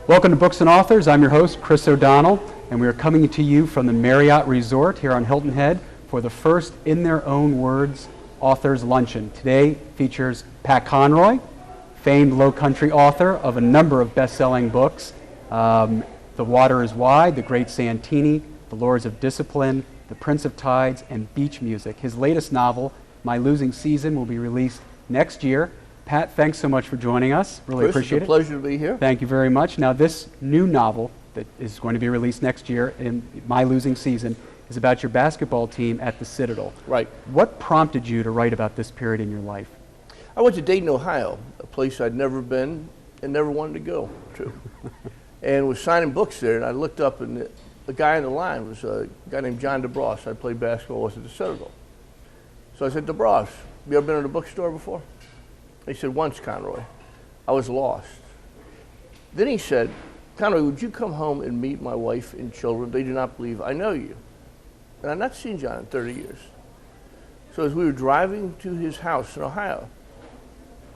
Welcome to Books and Authors. I'm your host, Chris O'Donnell, and we are coming to you from the Marriott Resort here on Hilton Head for the first In Their Own Words Authors Luncheon. Today features Pat Conroy, famed Lowcountry author of a number of best-selling books, The Water is Wide, The Great Santini, The Lords of Discipline, The Prince of Tides, and Beach Music. His latest novel, My Losing Season, will be released next year. Pat, thanks so much for joining us. Really appreciate it. It's a pleasure to be here. Thank you very much. Now, this new novel that is going to be released next year, in My Losing Season, is about your basketball team at the Citadel. Right. What prompted you to write about this period in your life? I went to Dayton, Ohio, a place I'd never been and never wanted to go to, and was signing books there. And I looked up, and the guy in the line was a guy named John DeBross. I played basketball with at the Citadel. So I said, DeBross, you ever been in a bookstore before? He said, once, Conroy. I was lost. Then he said, Conroy, would you come home and meet my wife and children? They do not believe I know you. And I've not seen John in 30 years. So as we were driving to his house in Ohio,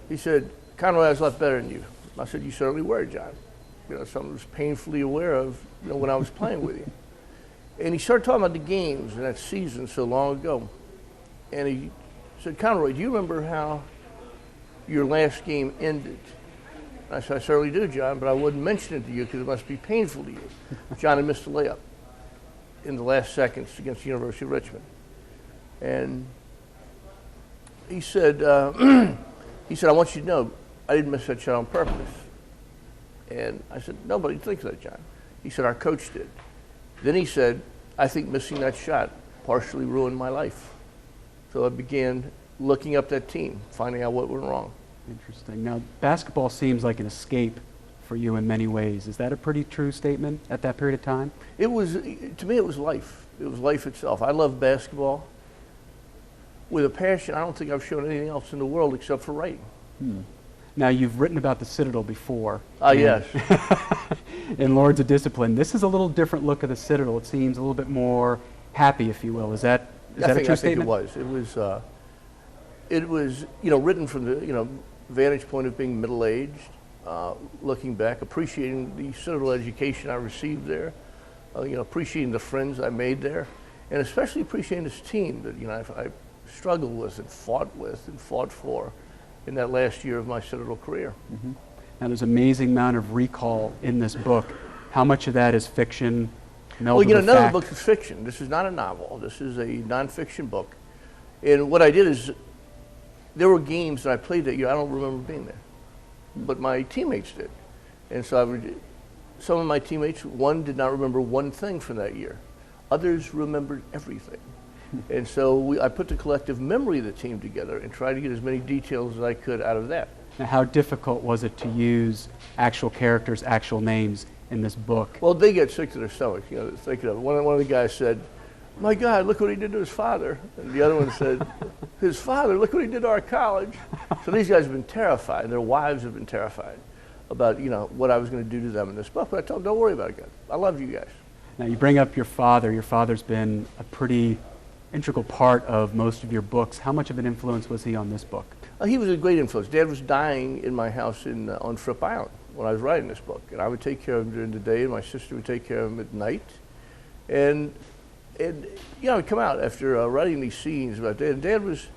he said, Conroy, I was a lot better than you. I said, you certainly were, John. You know, something I was painfully aware of, you know, when I was playing with you. And he started talking about the games in that season so long ago. And he said, Conroy, do you remember how your last game ended? I said, I certainly do, John, but I wouldn't mention it to you because it must be painful to you. John had missed a layup in the last seconds against the University of Richmond. And he said, I want you to know, I didn't miss that shot on purpose. And I said, nobody thinks that, John. He said, our coach did. Then he said, I think missing that shot partially ruined my life. So I began looking up that team, finding out what went wrong. Interesting. Now, basketball seems like an escape for you in many ways. Is that a pretty true statement at that period of time? It was, to me, it was life. It was life itself. I love basketball with a passion I don't think I've shown anything else in the world except for writing. Now, you've written about the Citadel before. Yes. In Lords of Discipline. This is a little different look of the Citadel. It seems a little bit more happy, if you will. Is that a true statement? I think it was. It was, you know, written from the, you know, vantage point of being middle-aged, looking back, appreciating the Citadel education I received there, you know, appreciating the friends I made there, and especially appreciating this team that, you know, I struggled with and fought for in that last year of my Citadel career. Mm-hmm. Now, there's an amazing amount of recall in this book. How much of that is fiction? Well, you know, none of the book is fiction. This is not a novel. This is a nonfiction book. And what I did is, there were games that I played that year I don't remember being there, but my teammates did. And so some of my teammates, one did not remember one thing from that year. Others remembered everything. And so I put the collective memory of the team together and tried to get as many details as I could out of that. Now, how difficult was it to use actual characters, actual names in this book? Well, they get sick to their stomachs, you know, thinking of it. One of the guys said, my God, look what he did to his father. And the other one said, his father, look what he did to our college. So these guys have been terrified, and their wives have been terrified about, you know, what I was going to do to them in this book. But I told them, don't worry about it, guys. I love you guys. Now, you bring up your father. Your father's been a pretty integral part of most of your books. How much of an influence was he on this book? He was a great influence. Dad was dying in my house on Fripp Island when I was writing this book. And I would take care of him during the day, and my sister would take care of him at night. And you know, I'd come out after writing these scenes about Dad. And Dad was,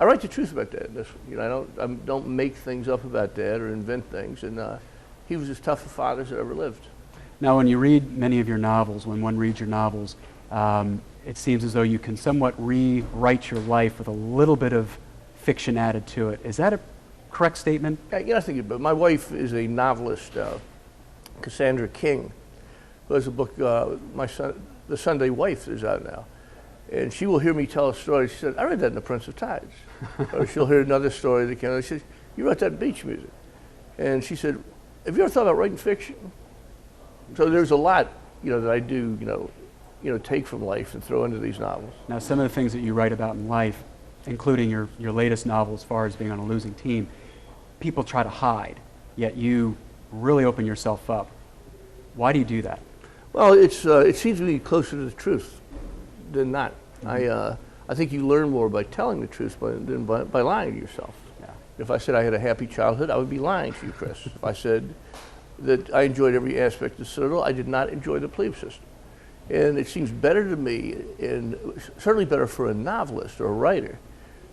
I write the truth about Dad. You know, I don't make things up about Dad or invent things. And he was as tough a father as I ever lived. Now, when you read many of your novels, when one reads your novels, it seems as though you can somewhat rewrite your life with a little bit of fiction added to it. Is that a correct statement? Yeah, I think it, but my wife is a novelist, Cassandra King, who has a book, The Sunday Wife, is out now. And she will hear me tell a story. She said, I read that in The Prince of Tides. Or she'll hear another story that came out. She said, you wrote that in Beach Music. And she said, have you ever thought about writing fiction? So there's a lot, you know, that I do, you know, take from life and throw into these novels. Now, some of the things that you write about in life, including your latest novel as far as being on a losing team, people try to hide, yet you really open yourself up. Why do you do that? Well, it seems to be closer to the truth than not. Mm-hmm. I think you learn more by telling the truth than by lying to yourself. Yeah. If I said I had a happy childhood, I would be lying to you, Chris. If I said that I enjoyed every aspect of the Citadel. I did not enjoy the plebe system. And it seems better to me, and certainly better for a novelist or a writer,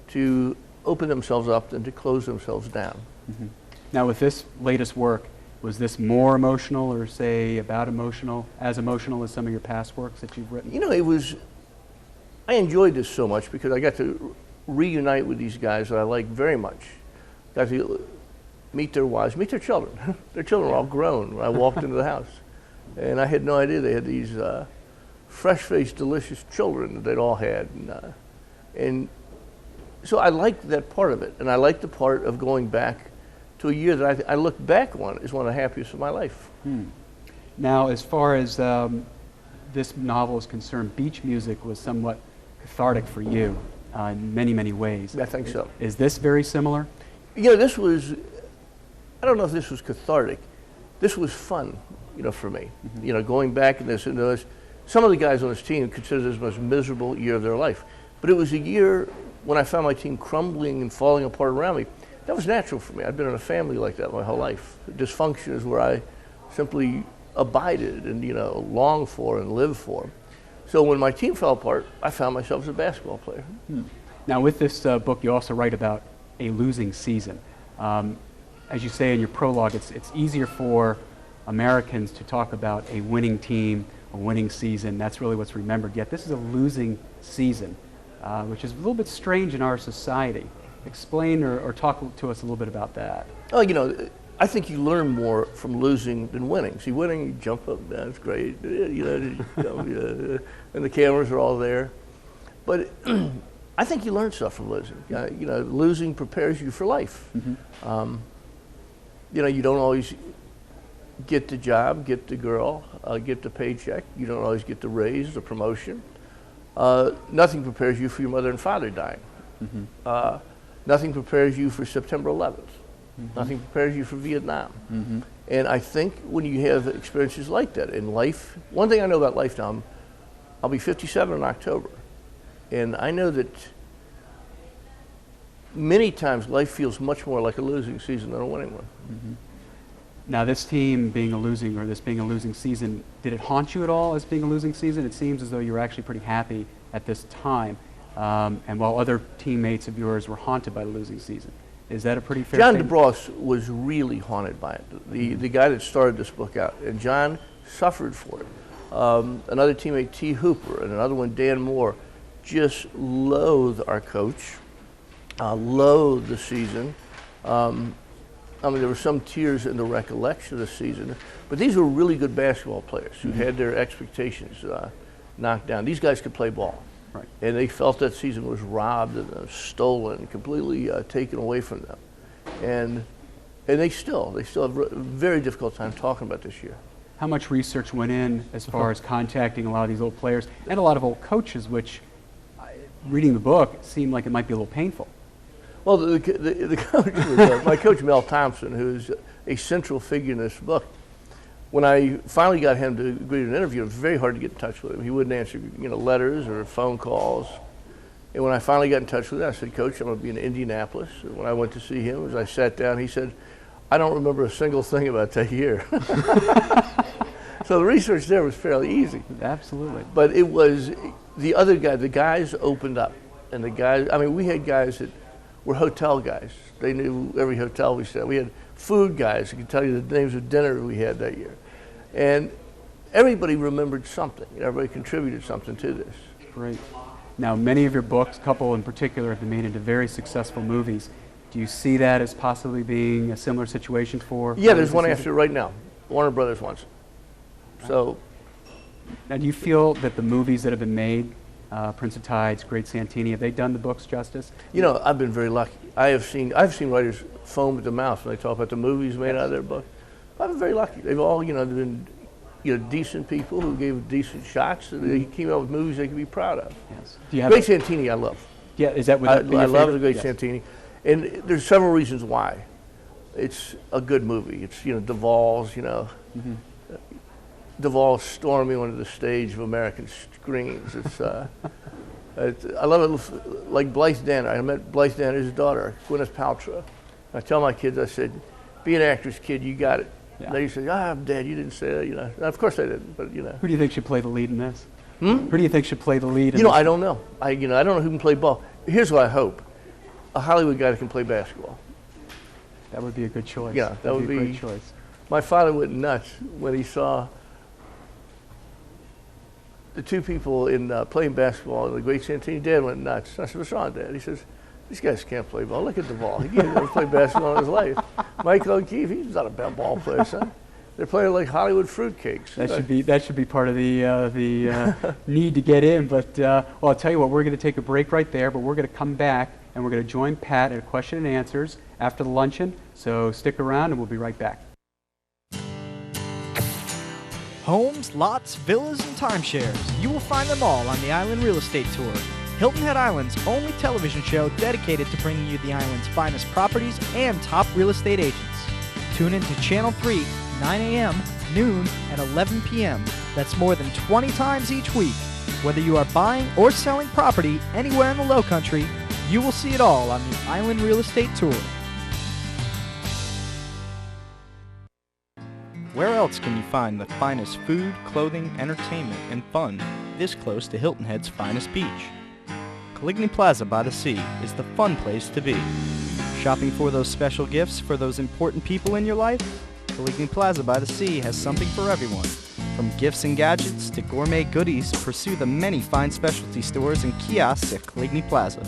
to open themselves up than to close themselves down. Mm-hmm. Now, with this latest work, was this more emotional, or say about emotional, as emotional as some of your past works that you've written? You know, I enjoyed this so much because I got to reunite with these guys that I like very much. Got to meet their wives, meet their children. Their children were all grown when I walked into the house. And I had no idea they had these fresh-faced, delicious children that they'd all had. And so I liked that part of it. And I liked the part of going back to a year that I look back on as one of the happiest of my life. Now, as far as this novel is concerned, beach music was somewhat cathartic for you in many, many ways. I think so. Is this very similar? You know, this was, I don't know if this was cathartic. This was fun, you know, for me. Mm-hmm. You know, going back in this, some of the guys on this team considered this the most miserable year of their life. But it was a year when I found my team crumbling and falling apart around me. That was natural for me. I've been in a family like that my whole life. Dysfunction is where I simply abided and, you know, longed for and lived for. So when my team fell apart, I found myself as a basketball player. Now, with this book, you also write about a losing season. As you say in your prologue, it's easier for Americans to talk about a winning team, a winning season. That's really what's remembered. Yet this is a losing season, which is a little bit strange in our society. Explain or talk to us a little bit about that. Oh, you know, I think you learn more from losing than winning. See, winning, you jump up and down, it's great, you know, and the cameras are all there. But I think you learn stuff from losing. You know, losing prepares you for life. Mm-hmm. You know, you don't always get the job, get the girl, get the paycheck. You don't always get the raise, the promotion. Nothing prepares you for your mother and father dying. Mm-hmm. Nothing prepares you for September 11th. Mm-hmm. Nothing prepares you for Vietnam. Mm-hmm. And I think when you have experiences like that in life, one thing I know about life now, I'll be 57 in October. And I know that many times life feels much more like a losing season than a winning one. Mm-hmm. Now, this team being a losing, or this being a losing season, did it haunt you at all as being a losing season? It seems as though you were actually pretty happy at this time. And while other teammates of yours were haunted by the losing season. Is that a pretty fair John statement? DeBross was really haunted by it, the guy that started this book out. And John suffered for it. Another teammate, T. Hooper, and another one, Dan Moore, just loathed our coach, loathed the season. I mean, there were some tears in the recollection of the season, but these were really good basketball players who had their expectations knocked down. These guys could play ball. Right. And they felt that season was robbed and stolen, completely taken away from them. And they still have a very difficult time talking about this year. How much research went in as far as contacting a lot of these old players and a lot of old coaches, which, reading the book, seemed like it might be a little painful? Well, the coach was my coach, Mel Thompson, who's a central figure in this book. When I finally got him to agree to an interview, it was very hard to get in touch with him. He wouldn't answer, you know, letters or phone calls. And when I finally got in touch with him, I said, Coach, I'm going to be in Indianapolis. And when I went to see him, as I sat down, he said, I don't remember a single thing about that year. So the research there was fairly easy. Absolutely. But it was the other guy, the guys opened up. And the guys, I mean, we had guys that were hotel guys. They knew every hotel we stayed at. We had food guys who could tell you the names of dinner we had that year. And everybody remembered something. Everybody contributed something to this. Great. Now, many of your books, a couple in particular, have been made into very successful movies. Do you see that as possibly being a similar situation for? Yeah, there's one after right now. Warner Brothers wants it. So. Now, do you feel that the movies that have been made, Prince of Tides, Great Santini, have they done the books justice? You know, I've been very lucky. I've seen writers foam at the mouth when they talk about the movies made out of their book. I've been very lucky. They've all, you know, been, you know, decent people who gave decent shots. And they came out with movies they could be proud of. Yes. Do you have Great Santini, I love. Yeah, is that I love the Great yes. Santini, and there's several reasons why. It's a good movie. It's, you know, Duvall's, you know, Duvall storming onto the stage of American screens. It's, I love it. Like Blythe Danner. I met Blythe Danner's daughter, Gwyneth Paltrow. I tell my kids, I said, be an actress, kid. You got it. Yeah. They used to say, Dad, you didn't say that, you know. Of course I didn't, but, you know. Who do you think should play the lead in this? Who do you think should play the lead in You know, this? I don't know. I don't know who can play ball. Here's what I hope. A Hollywood guy that can play basketball. That would be a good choice. Yeah, that would a be great choice. My father went nuts when he saw the two people in playing basketball in the great Santini. Dad went nuts. I said, what's wrong, Dad? He says, these guys can't play ball. Look at the ball. He can't never play basketball in his life. Michael O'Keefe, he's not a bad ball player, son. They're playing like Hollywood fruitcakes. That should be part of the need to get in. But well, I'll tell you what, we're going to take a break right there, but we're going to come back and we're going to join Pat at question and answers after the luncheon. So stick around and we'll be right back. Homes, lots, villas, and timeshares. You will find them all on the Island Real Estate Tour. Hilton Head Island's only television show dedicated to bringing you the island's finest properties and top real estate agents. Tune in to Channel 3, 9 a.m., noon, and 11 p.m. That's more than 20 times each week. Whether you are buying or selling property anywhere in the Lowcountry, you will see it all on the Island Real Estate Tour. Where else can you find the finest food, clothing, entertainment, and fun this close to Hilton Head's finest beach? Caligny Plaza by the Sea is the fun place to be. Shopping for those special gifts for those important people in your life? Caligny Plaza by the Sea has something for everyone. From gifts and gadgets to gourmet goodies, pursue the many fine specialty stores and kiosks at Caligny Plaza.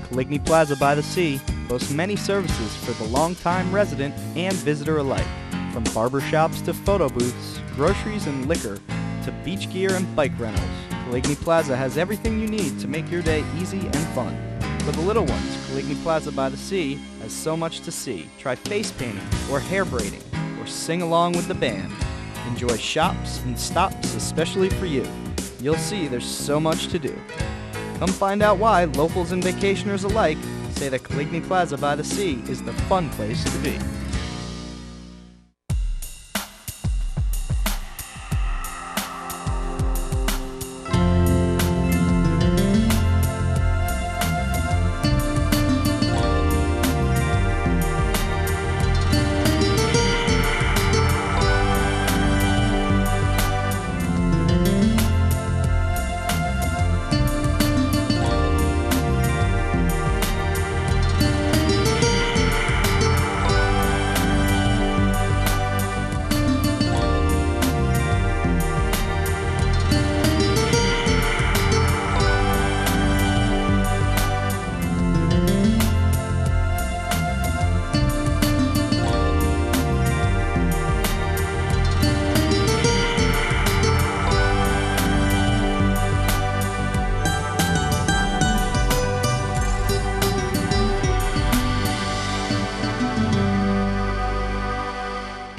Caligny Plaza by the Sea boasts many services for the long-time resident and visitor alike. From barbershops to photo booths, groceries and liquor, to beach gear and bike rentals, Caligny Plaza has everything you need to make your day easy and fun. For the little ones, Caligny Plaza by the Sea has so much to see. Try face painting or hair braiding, or sing along with the band. Enjoy shops and stops especially for you. You'll see there's so much to do. Come find out why locals and vacationers alike say that Caligny Plaza by the Sea is the fun place to be.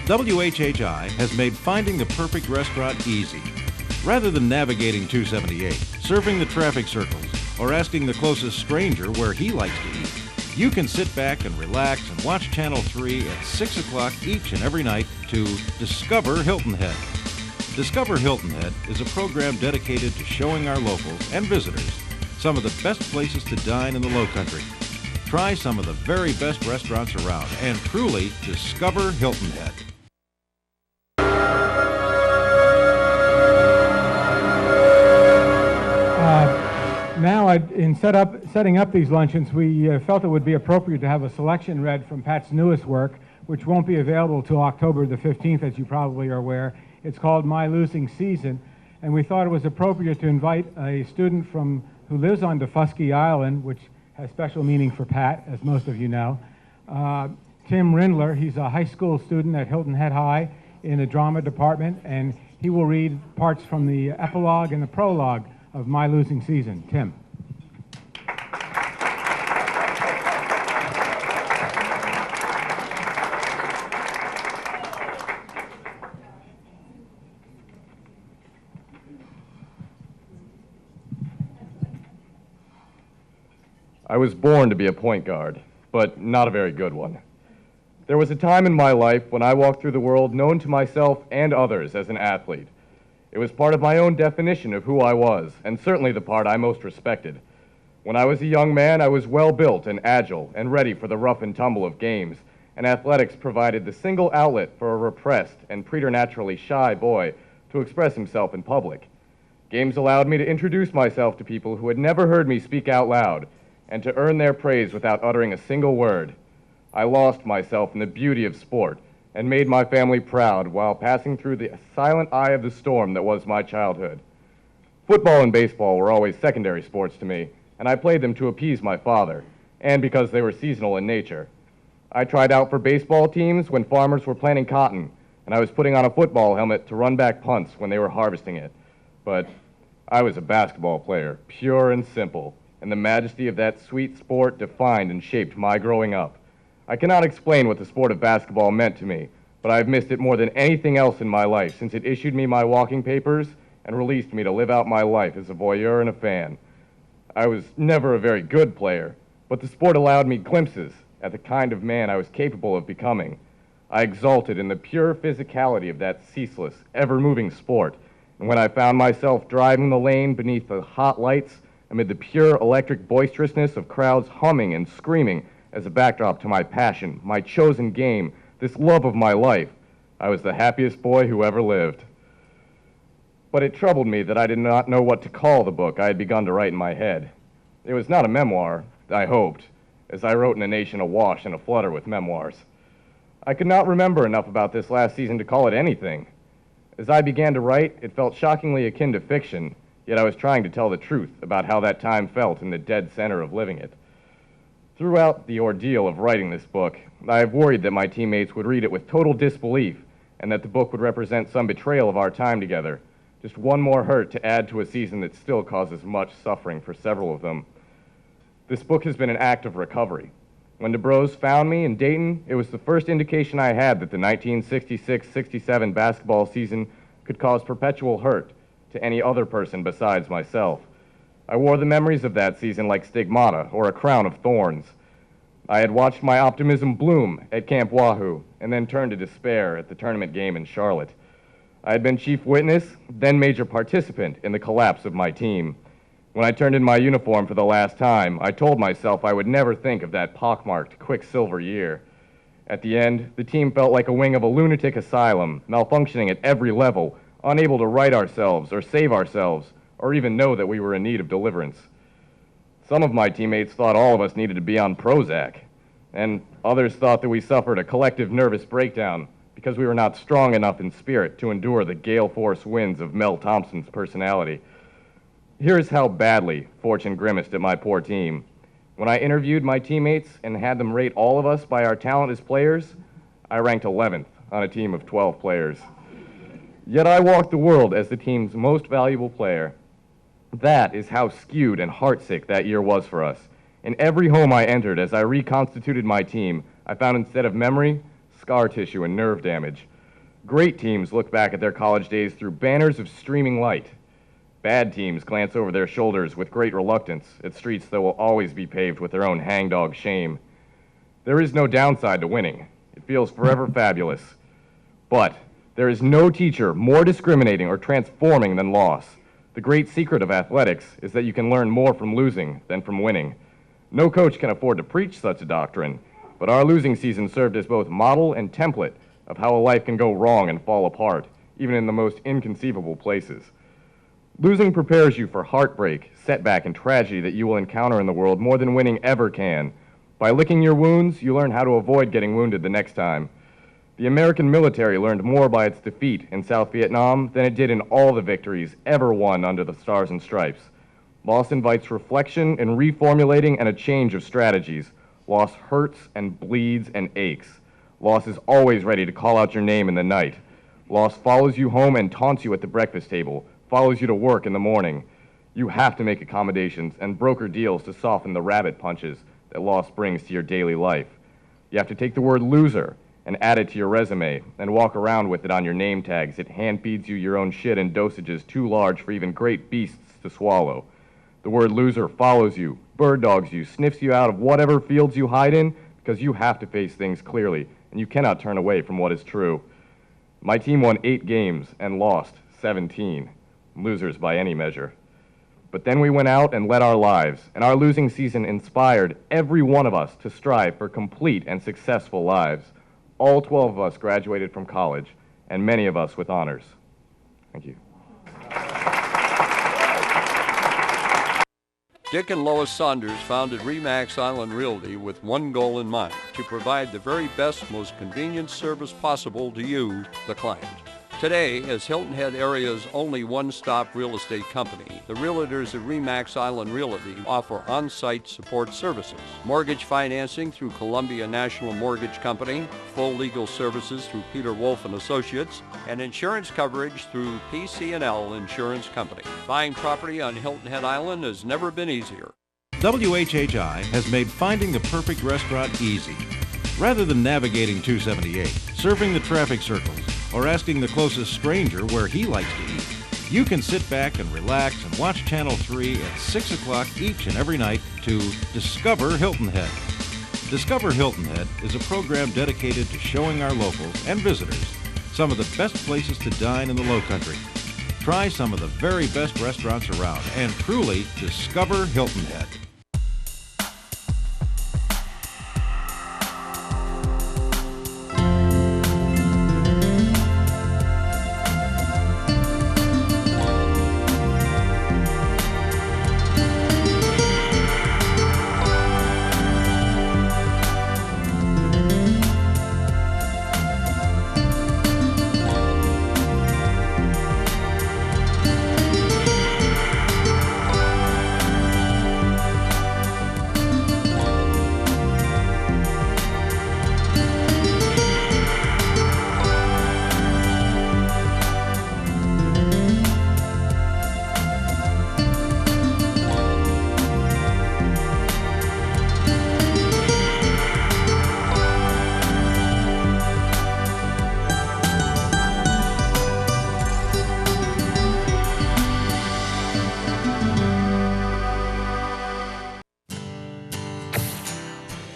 WHHI has made finding the perfect restaurant easy. Rather than navigating 278, surfing the traffic circles, or asking the closest stranger where he likes to eat, you can sit back and relax and watch Channel 3 at 6 o'clock each and every night to Discover Hilton Head. Discover Hilton Head is a program dedicated to showing our locals and visitors some of the best places to dine in the Lowcountry. Try some of the very best restaurants around and truly discover Hilton Head. Now, in setting up these luncheons, we felt it would be appropriate to have a selection read from Pat's newest work, which won't be available till October the 15th, as you probably are aware. It's called My Losing Season, and we thought it was appropriate to invite a student who lives on Defusky Island, which has special meaning for Pat, as most of you know. Tim Rindler, he's a high school student at Hilton Head High in the drama department, and he will read parts from the epilogue and the prologue of My Losing Season. Tim. I was born to be a point guard, but not a very good one. There was a time in my life when I walked through the world known to myself and others as an athlete. It was part of my own definition of who I was, and certainly the part I most respected. When I was a young man, I was well-built and agile and ready for the rough and tumble of games, and athletics provided the single outlet for a repressed and preternaturally shy boy to express himself in public. Games allowed me to introduce myself to people who had never heard me speak out loud, and to earn their praise without uttering a single word. I lost myself in the beauty of sport, and made my family proud while passing through the silent eye of the storm that was my childhood. Football and baseball were always secondary sports to me, and I played them to appease my father, and because they were seasonal in nature. I tried out for baseball teams when farmers were planting cotton, and I was putting on a football helmet to run back punts when they were harvesting it. But I was a basketball player, pure and simple, and the majesty of that sweet sport defined and shaped my growing up. I cannot explain what the sport of basketball meant to me, but I've missed it more than anything else in my life since it issued me my walking papers and released me to live out my life as a voyeur and a fan. I was never a very good player, but the sport allowed me glimpses at the kind of man I was capable of becoming. I exulted in the pure physicality of that ceaseless, ever-moving sport, and when I found myself driving the lane beneath the hot lights amid the pure electric boisterousness of crowds humming and screaming as a backdrop to my passion, my chosen game, this love of my life, I was the happiest boy who ever lived. But it troubled me that I did not know what to call the book I had begun to write in my head. It was not a memoir, I hoped, as I wrote in a nation awash and aflutter with memoirs. I could not remember enough about this last season to call it anything. As I began to write, it felt shockingly akin to fiction, yet I was trying to tell the truth about how that time felt in the dead center of living it. Throughout the ordeal of writing this book, I have worried that my teammates would read it with total disbelief and that the book would represent some betrayal of our time together, just one more hurt to add to a season that still causes much suffering for several of them. This book has been an act of recovery. When DeBrose found me in Dayton, it was the first indication I had that the 1966-67 basketball season could cause perpetual hurt to any other person besides myself. I wore the memories of that season like stigmata or a crown of thorns. I had watched my optimism bloom at Camp Wahoo and then turn to despair at the tournament game in Charlotte. I had been chief witness, then major participant in the collapse of my team. When I turned in my uniform for the last time, I told myself I would never think of that pockmarked Quicksilver year. At the end, the team felt like a wing of a lunatic asylum, malfunctioning at every level, unable to right ourselves or save ourselves, or even know that we were in need of deliverance. Some of my teammates thought all of us needed to be on Prozac, and others thought that we suffered a collective nervous breakdown because we were not strong enough in spirit to endure the gale force winds of Mel Thompson's personality. Here's how badly fortune grimaced at my poor team. When I interviewed my teammates and had them rate all of us by our talent as players, I ranked 11th on a team of 12 players. Yet I walked the world as the team's most valuable player. That is how skewed and heartsick that year was for us. In every home I entered as I reconstituted my team, I found instead of memory, scar tissue and nerve damage. Great teams look back at their college days through banners of streaming light. Bad teams glance over their shoulders with great reluctance at streets that will always be paved with their own hangdog shame. There is no downside to winning. It feels forever fabulous. But there is no teacher more discriminating or transforming than loss. The great secret of athletics is that you can learn more from losing than from winning. No coach can afford to preach such a doctrine, but our losing season served as both model and template of how a life can go wrong and fall apart, even in the most inconceivable places. Losing prepares you for heartbreak, setback, and tragedy that you will encounter in the world more than winning ever can. By licking your wounds, you learn how to avoid getting wounded the next time. The American military learned more by its defeat in South Vietnam than it did in all the victories ever won under the Stars and Stripes. Loss invites reflection and reformulating and a change of strategies. Loss hurts and bleeds and aches. Loss is always ready to call out your name in the night. Loss follows you home and taunts you at the breakfast table, follows you to work in the morning. You have to make accommodations and broker deals to soften the rabbit punches that loss brings to your daily life. You have to take the word loser and add it to your resume and walk around with it on your name tags. It hand feeds you your own shit in dosages too large for even great beasts to swallow. The word loser follows you, bird dogs you, sniffs you out of whatever fields you hide in because you have to face things clearly and you cannot turn away from what is true. My team won 8 games and lost 17. Losers by any measure. But then we went out and led our lives, and our losing season inspired every one of us to strive for complete and successful lives. All 12 of us graduated from college, and many of us with honors. Thank you. Dick and Lois Saunders founded RE/MAX Island Realty with one goal in mind: to provide the very best, most convenient service possible to you, the client. Today, as Hilton Head area's only one-stop real estate company, the realtors at RE/MAX Island Realty offer on-site support services: mortgage financing through Columbia National Mortgage Company, full legal services through Peter Wolf and Associates, and insurance coverage through PC&L Insurance Company. Buying property on Hilton Head Island has never been easier. WHHI has made finding the perfect restaurant easy. Rather than navigating 278, surfing the traffic circles, or asking the closest stranger where he likes to eat, you can sit back and relax and watch Channel 3 at 6 o'clock each and every night to Discover Hilton Head. Discover Hilton Head is a program dedicated to showing our locals and visitors some of the best places to dine in the Lowcountry. Try some of the very best restaurants around and truly discover Hilton Head.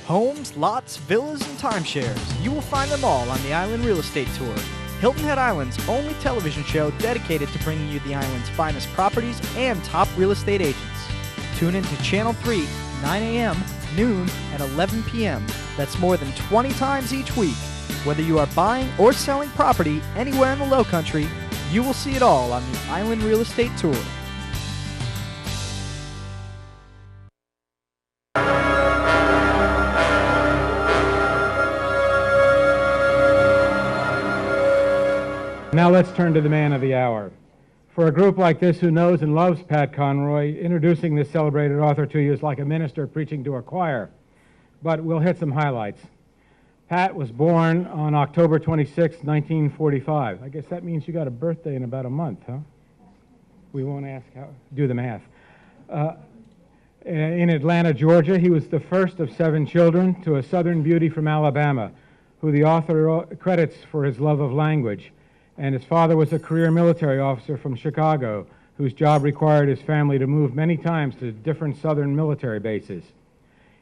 Homes, lots, villas, and timeshares. You will find them all on the Island Real Estate Tour. Hilton Head Island's only television show dedicated to bringing you the island's finest properties and top real estate agents. Tune in to Channel 3, 9 a.m., noon, and 11 p.m. That's more than 20 times each week. Whether you are buying or selling property anywhere in the Lowcountry, you will see it all on the Island Real Estate Tour. Now let's turn to the man of the hour. For a group like this who knows and loves Pat Conroy, introducing this celebrated author to you is like a minister preaching to a choir. But we'll hit some highlights. Pat was born on October 26, 1945. I guess that means you got a birthday in about a month, huh? We won't ask how, do the math. In Atlanta, Georgia, he was the first of 7 children to a Southern beauty from Alabama, who the author credits for his love of language. And his father was a career military officer from Chicago, whose job required his family to move many times to different Southern military bases.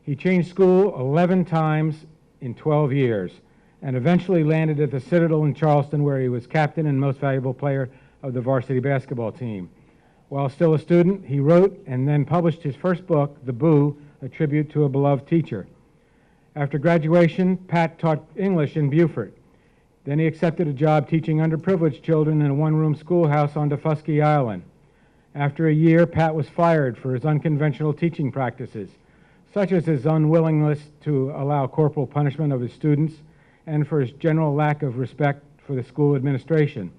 He changed school 11 times in 12 years, and eventually landed at the Citadel in Charleston, where he was captain and most valuable player of the varsity basketball team. While still a student, he wrote and then published his first book, The Boo, a tribute to a beloved teacher. After graduation, Pat taught English in Beaufort. Then he accepted a job teaching underprivileged children in a one-room schoolhouse on Defusky Island. After a year, Pat was fired for his unconventional teaching practices, such as his unwillingness to allow corporal punishment of his students and for his general lack of respect for the school administration.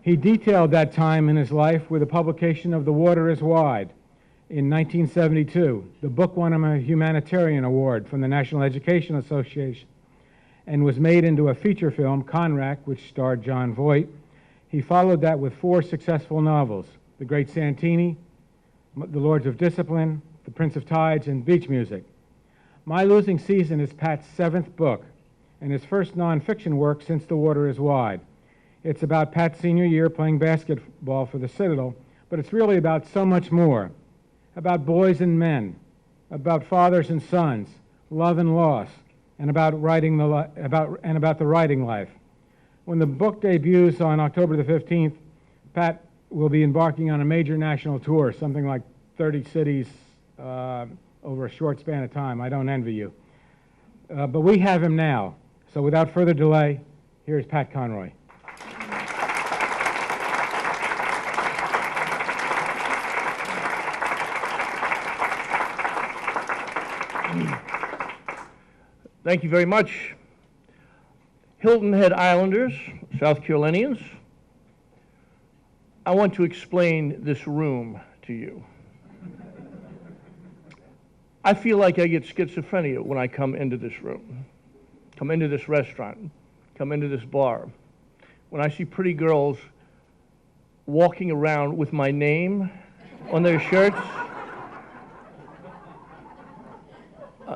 He detailed that time in his life with the publication of The Water is Wide in 1972. The book won him a humanitarian award from the National Education Association and was made into a feature film, Conrack, which starred John Voight. He followed that with 4 successful novels: The Great Santini, The Lords of Discipline, The Prince of Tides, and Beach Music. My Losing Season is Pat's 7th book and his first nonfiction work since The Water is Wide. It's about Pat's senior year playing basketball for the Citadel, but it's really about so much more. About boys and men, about fathers and sons, love and loss, and about the writing life. When the book debuts on October the 15th, Pat will be embarking on a major national tour, something like 30 cities over a short span of time. I don't envy you. But we have him now. So without further delay, here's Pat Conroy. Thank you very much. Hilton Head Islanders, South Carolinians, I want to explain this room to you. I feel like I get schizophrenia when I come into this room, come into this restaurant, come into this bar. When I see pretty girls walking around with my name on their shirts,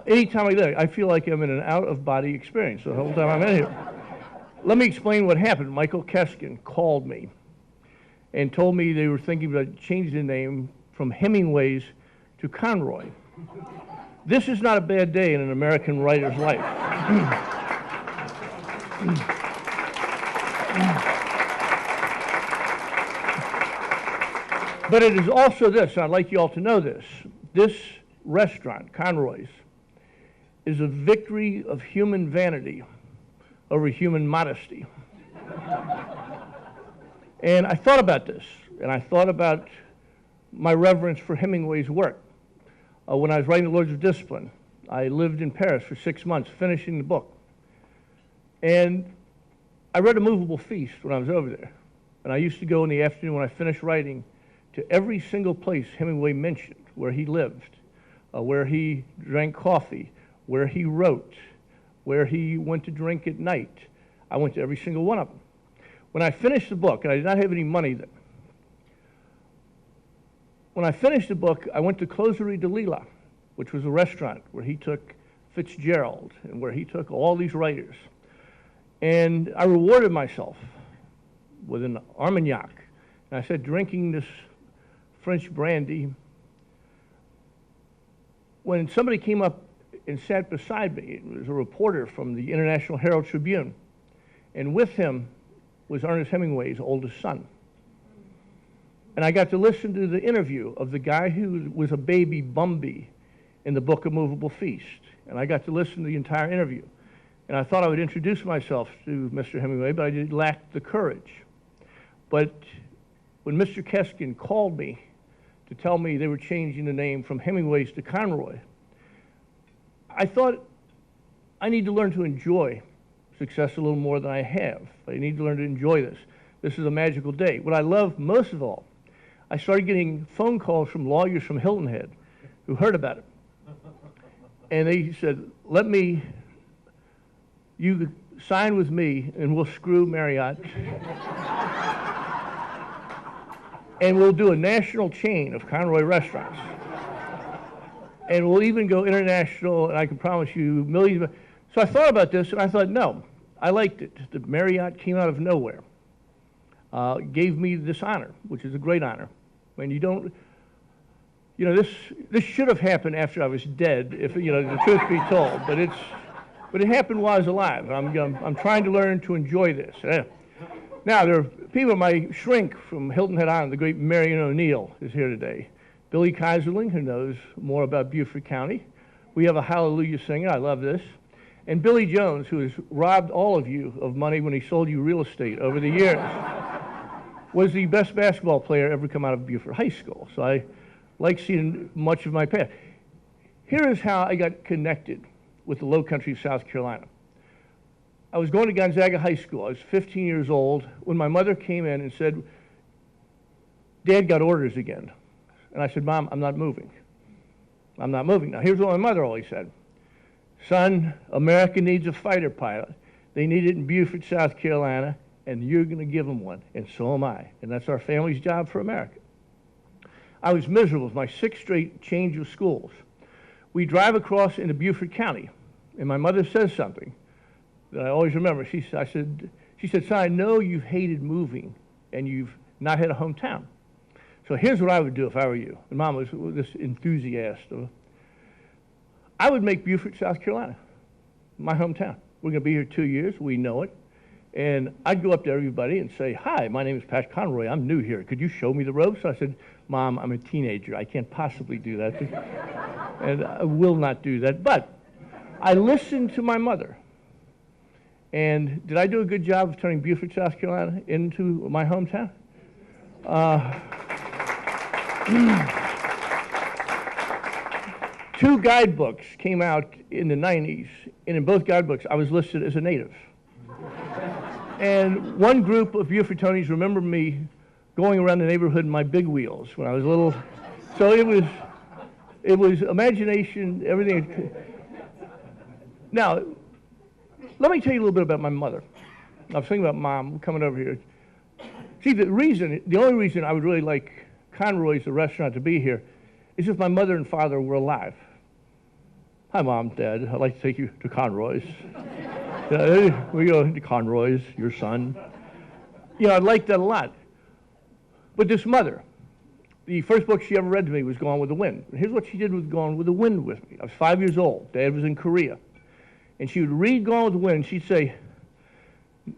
anytime I do, I feel like I'm in an out-of-body experience the whole time I'm in here. Let me explain what happened. Michael Keskin called me and told me they were thinking about changing the name from Hemingway's to Conroy. This is not a bad day in an American writer's life. But it is also this, and I'd like you all to know this. This restaurant, Conroy's, is a victory of human vanity over human modesty. And I thought about this, and I thought about my reverence for Hemingway's work. When I was writing The Lords of Discipline, I lived in Paris for 6 months finishing the book. And I read A Movable Feast when I was over there. And I used to go in the afternoon when I finished writing to every single place Hemingway mentioned, where he lived, where he drank coffee, where he wrote, where he went to drink at night. I went to every single one of them. When I finished the book, and I did not have any money then, when I finished the book, I went to Closerie de Lila, which was a restaurant where he took Fitzgerald and where he took all these writers. And I rewarded myself with an Armagnac. And I said, drinking this French brandy, when somebody came up and sat beside me, it was a reporter from the International Herald Tribune, and with him was Ernest Hemingway's oldest son. And I got to listen to the interview of the guy who was a baby Bumby in the book A Movable Feast. And I got to listen to the entire interview. And I thought I would introduce myself to Mr. Hemingway, but I lacked the courage. But when Mr. Keskin called me to tell me they were changing the name from Hemingway's to Conroy, I thought I need to learn to enjoy success a little more than I have. I need to learn to enjoy this. This is a magical day. What I love most of all, I started getting phone calls from lawyers from Hilton Head who heard about it. And they said, you sign with me and we'll screw Marriott. And we'll do a national chain of Conroy restaurants. And we'll even go international, and I can promise you millions of... So I thought about this, and I thought, no, I liked it. The Marriott came out of nowhere, gave me this honor, which is a great honor. And you don't, you know, this should have happened after I was dead, if, you know, the truth be told, but it happened while I was alive. I'm trying to learn to enjoy this. Now, there are people, my shrink from Hilton Head Island, the great Marion O'Neill is here today. Billy Kaiserling, who knows more about Beaufort County. We have a hallelujah singer, I love this. And Billy Jones, who has robbed all of you of money when he sold you real estate over the years, was the best basketball player ever come out of Beaufort High School. So I like seeing much of my past. Here is how I got connected with the Lowcountry of South Carolina. I was going to Gonzaga High School. I was 15 years old when my mother came in and said, Dad got orders again. And I said, Mom, I'm not moving. I'm not moving. Now, here's what my mother always said. Son, America needs a fighter pilot. They need it in Beaufort, South Carolina, and you're going to give them one, and so am I. And that's our family's job for America. I was miserable with my 6th straight change of schools. We drive across into Beaufort County, and my mother says something that I always remember. She said, son, I know you've hated moving, and you've not had a hometown. So here's what I would do if I were you. And Mom was this enthusiast. I would make Beaufort, South Carolina, my hometown. We're going to be here 2 years. We know it. And I'd go up to everybody and say, "Hi, my name is Pat Conroy. I'm new here. Could you show me the ropes?" I said, "Mom, I'm a teenager. I can't possibly do that." And I will not do that. But I listened to my mother. And did I do a good job of turning Beaufort, South Carolina into my hometown? Two guidebooks came out in the 90s, and in both guidebooks I was listed as a native. And one group of Beaufortonians remember me going around the neighborhood in my big wheels when I was little. So it was imagination, everything. Now, let me tell you a little bit about my mother. I was thinking about Mom coming over here. See, the only reason I would really like Conroy's, the restaurant, to be here is if my mother and father were alive. Hi, Mom, Dad. I'd like to take you to Conroy's. We go to Conroy's, your son. I'd like that a lot. But this mother, the first book she ever read to me was Gone with the Wind. And here's what she did with Gone with the Wind with me. I was 5 years old. Dad was in Korea. And she would read Gone with the Wind, and she'd say,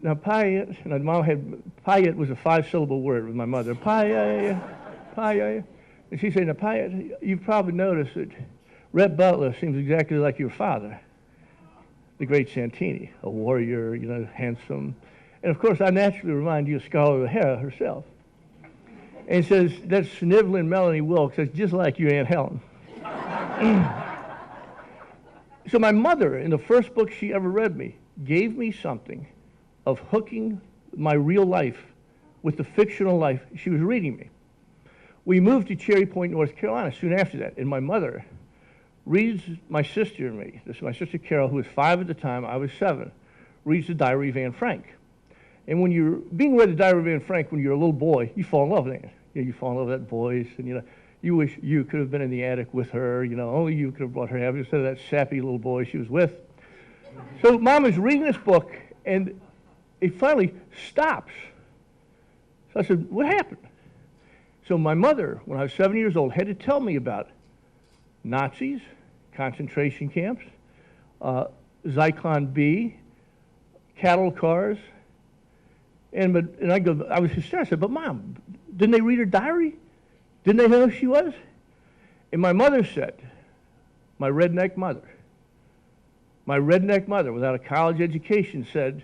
now, Payet, and my mom had, Payet was a 5-syllable word with my mother. Payet, Payet. And she'd say, now, Payet, you've probably noticed that Rhett Butler seems exactly like your father, the great Santini, a warrior, handsome. And of course, I naturally remind you of Scarlett O'Hara herself. And says, that's sniveling Melanie Wilkes, that's just like your Aunt Helen. So my mother, in the first book she ever read me, gave me something of hooking my real life with the fictional life she was reading me. We moved to Cherry Point, North Carolina soon after that, and my mother reads my sister and me, this is my sister Carol, who was 5 at the time, I was 7, reads the Diary of Anne Frank. And when you're being read the Diary of Anne Frank when you're a little boy, you fall in love with Anne. You fall in love with that voice, and you wish you could have been in the attic with her, only you could have brought her happy instead of that sappy little boy she was with. So Mom is reading this book, and it finally stops. So I said, what happened? So my mother, when I was 7 years old, had to tell me about Nazis, concentration camps, Zyklon B, cattle cars, and I was hysterical. I said, but Mom, didn't they read her diary? Didn't they know who she was? And my mother said, my redneck mother without a college education said,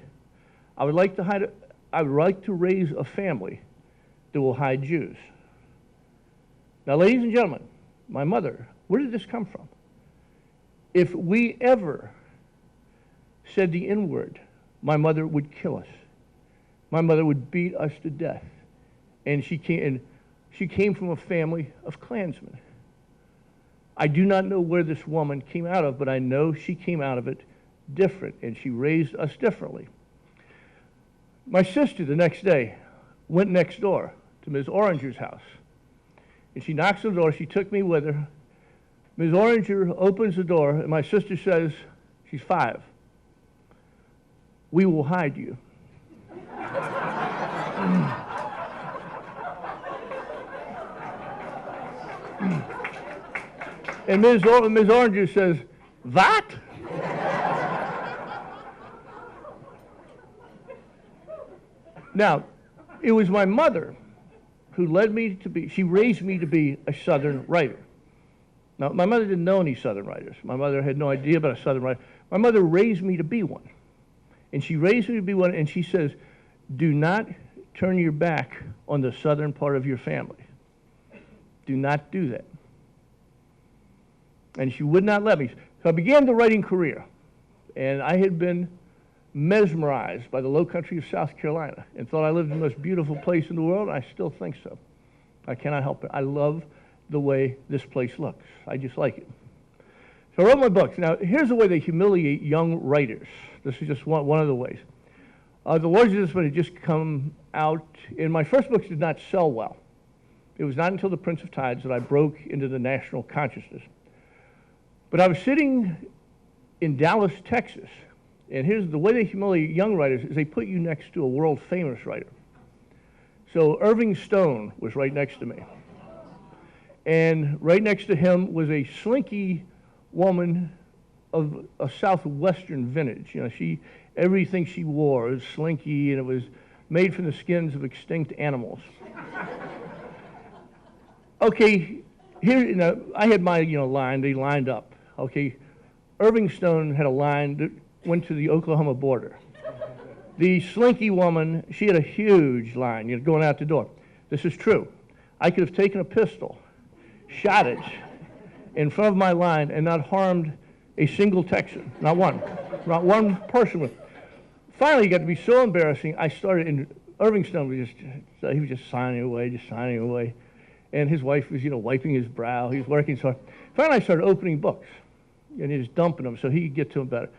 I would like to raise a family that will hide Jews. Now, ladies and gentlemen, my mother, where did this come from? If we ever said the N-word, my mother would kill us. My mother would beat us to death. And she came from a family of Klansmen. I do not know where this woman came out of, but I know she came out of it different, and she raised us differently. My sister, the next day, went next door to Ms. Oranger's house. And she knocks on the door. She took me with her. Ms. Oranger opens the door, and my sister says, she's 5, we will hide you. And Ms. Oranger says, what? Now, it was my mother who she raised me to be a Southern writer. Now, my mother didn't know any Southern writers. My mother had no idea about a Southern writer. My mother raised me to be one. And she raised me to be one, and she says, do not turn your back on the Southern part of your family. Do not do that. And she would not let me. So I began the writing career, and I had been mesmerized by the Lowcountry of South Carolina and thought I lived in the most beautiful place in the world, and I still think so. I cannot help it. I love the way this place looks. I just like it. So I wrote my books. Now, here's the way they humiliate young writers. This is just one of the ways. The Lord's Discipline had just come out, and my first books did not sell well. It was not until The Prince of Tides that I broke into the national consciousness. But I was sitting in Dallas, Texas, and here's the way they humiliate young writers is they put you next to a world-famous writer. So Irving Stone was right next to me. And right next to him was a slinky woman of a southwestern vintage. Everything she wore was slinky, and it was made from the skins of extinct animals. Okay, here, I had my, line, they lined up. Okay, Irving Stone had a line that went to the Oklahoma border. The slinky woman, she had a huge line, going out the door. This is true. I could have taken a pistol, shot it in front of my line, and not harmed a single Texan, not one person. Finally, it got to be so embarrassing, I started, and Irving Stone was he was just signing away. And his wife was, wiping his brow. He was working so hard. Finally, I started opening books, and he was dumping them so he could get to them better.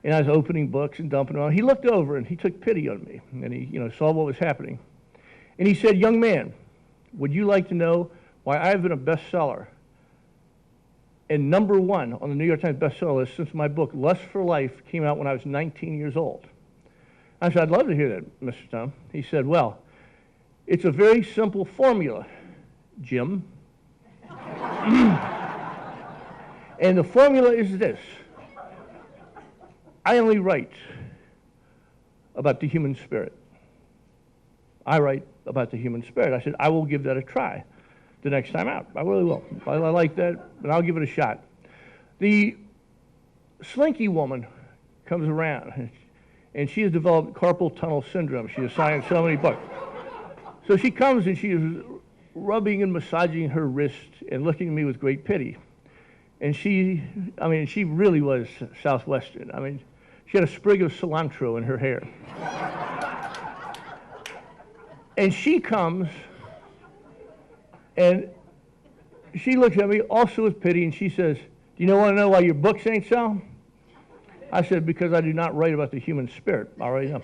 And I was opening books and dumping them. He looked over, and he took pity on me, and he, saw what was happening. And he said, "Young man, would you like to know why I've been a bestseller and #1 on the New York Times bestseller list since my book, Lust for Life, came out when I was 19 years old?" I said, "I'd love to hear that, Mr. Stone." He said, "Well, it's a very simple formula, Jim." And the formula is this: I only write about the human spirit. I write about the human spirit. I said, I will give that a try the next time out. I really will. I like that, and I'll give it a shot. The slinky woman comes around, and she has developed carpal tunnel syndrome. She has signed so many books. So she comes, and she is rubbing and massaging her wrist and looking at me with great pity. And she really was Southwestern. She had a sprig of cilantro in her hair. And she comes, and she looks at me also with pity, and she says, "Do you want to know why your books ain't selling?" I said, "Because I do not write about the human spirit." I already know.